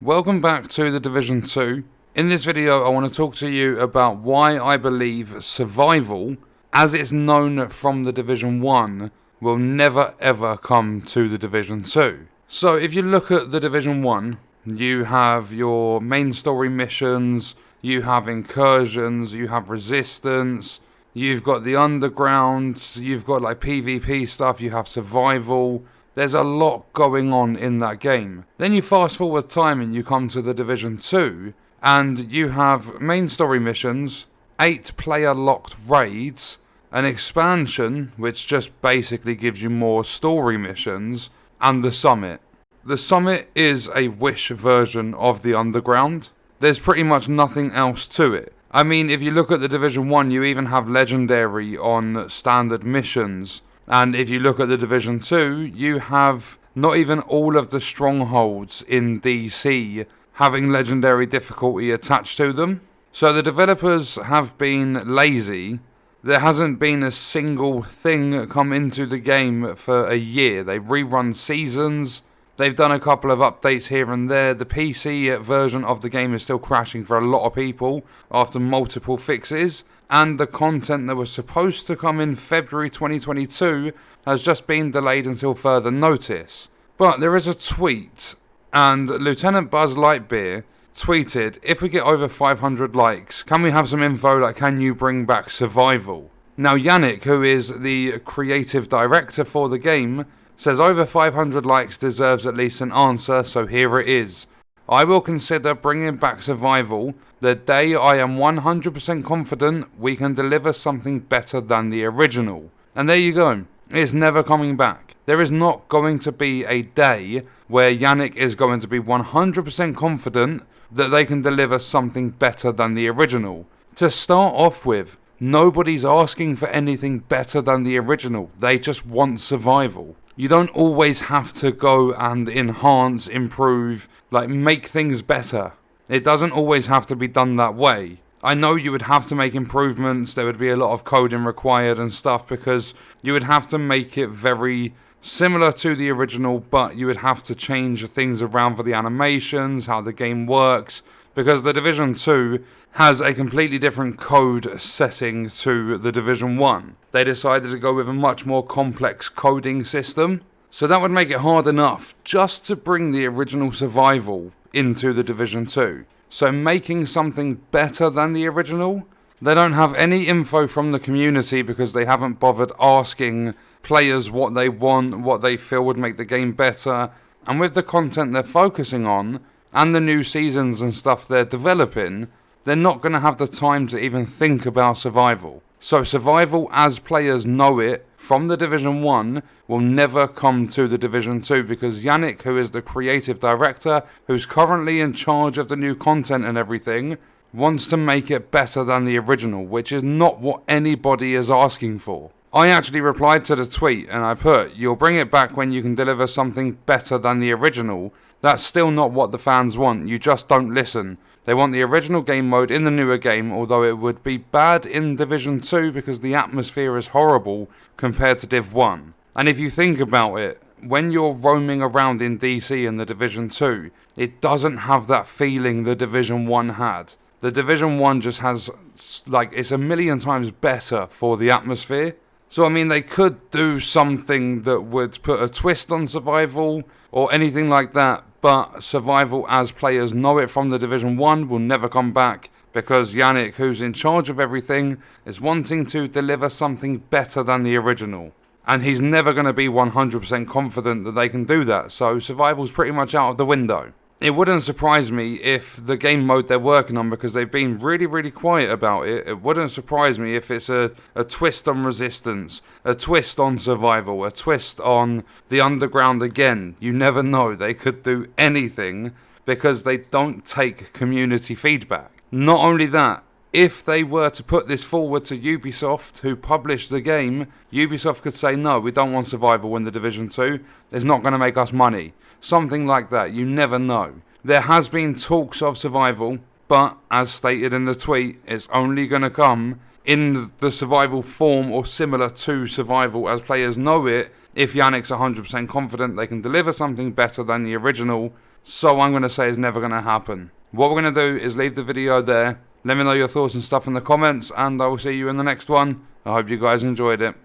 Welcome back to The Division 2. In this video I want to talk to you about why I believe survival, as it's known from The Division 1, will never ever come to The Division 2. So if you look at The Division 1, you have your main story missions, you have incursions, you have resistance, you've got the underground, you've got like PvP stuff, you have survival. There's a lot going on in that game. Then you fast forward time and you come to The Division 2, and you have main story missions, 8 player locked raids, an expansion which just basically gives you more story missions, and the summit. The summit is a wish version of the underground. There's pretty much nothing else to it. I mean, if you look at The Division 1, you even have legendary on standard missions. And if you look at The Division 2, you have not even all of the strongholds in DC having legendary difficulty attached to them. So the developers have been lazy. There hasn't been a single thing come into the game for a year. They've rerun seasons. They've done a couple of updates here and there. The PC version of the game is still crashing for a lot of people after multiple fixes. And the content that was supposed to come in February 2022 has just been delayed until further notice. But there is a tweet, and Lieutenant Buzz Lightyear tweeted, if we get over 500 likes, can we have some info like can you bring back survival? Now Yannick, who is the creative director for the game, says over 500 likes deserves at least an answer, so here it is. I will consider bringing back survival the day I am 100% confident we can deliver something better than the original. And there you go. It's never coming back. There is not going to be a day where Yannick is going to be 100% confident that they can deliver something better than the original. To start off with, nobody's asking for anything better than the original. They just want survival. You don't always have to go and enhance, improve, like make things better. It doesn't always have to be done that way. I know you would have to make improvements, there would be a lot of coding required and stuff because you would have to make it very similar to the original, but you would have to change things around for the animations, how the game works, because The Division 2 has a completely different code setting to The Division 1. They decided to go with a much more complex coding system, so that would make it hard enough just to bring the original survival into The Division 2. So making something better than the original, they don't have any info from the community because they haven't bothered asking players what they want, what they feel would make the game better, and with the content they're focusing on, and the new seasons and stuff they're developing, they're not going to have the time to even think about survival. So survival as players know it from The Division 1 will never come to The Division 2 because Yannick, who is the creative director, who's currently in charge of the new content and everything, wants to make it better than the original, which is not what anybody is asking for. I actually replied to the tweet and I put, you'll bring it back when you can deliver something better than the original. That's still not what the fans want, you just don't listen. They want the original game mode in the newer game, although it would be bad in Division 2 because the atmosphere is horrible compared to Div 1. And if you think about it, when you're roaming around in DC in the Division 2, it doesn't have that feeling the Division 1 had. The Division 1 just has, like, it's a million times better for the atmosphere. So I mean, they could do something that would put a twist on survival or anything like that, but survival as players know it from the Division 1 will never come back because Yannick, who's in charge of everything, is wanting to deliver something better than the original. And he's never going to be 100% confident that they can do that, so survival's pretty much out of the window. It wouldn't surprise me if the game mode they're working on, because they've been really quiet about it, it wouldn't surprise me if it's a twist on resistance, a twist on survival, a twist on the underground again. You never know, they could do anything because they don't take community feedback. Not only that, if they were to put this forward to Ubisoft, who published the game, Ubisoft could say, no, we don't want survival in The Division 2. It's not going to make us money. Something like that. You never know. There has been talks of survival, but as stated in the tweet, it's only going to come in the survival form or similar to survival as players know it if Yannick's 100% confident they can deliver something better than the original So I'm going to say it's never going to happen. What we're going to do is leave the video there. Let me know your thoughts and stuff in the comments, and I will see you in the next one. I hope you guys enjoyed it.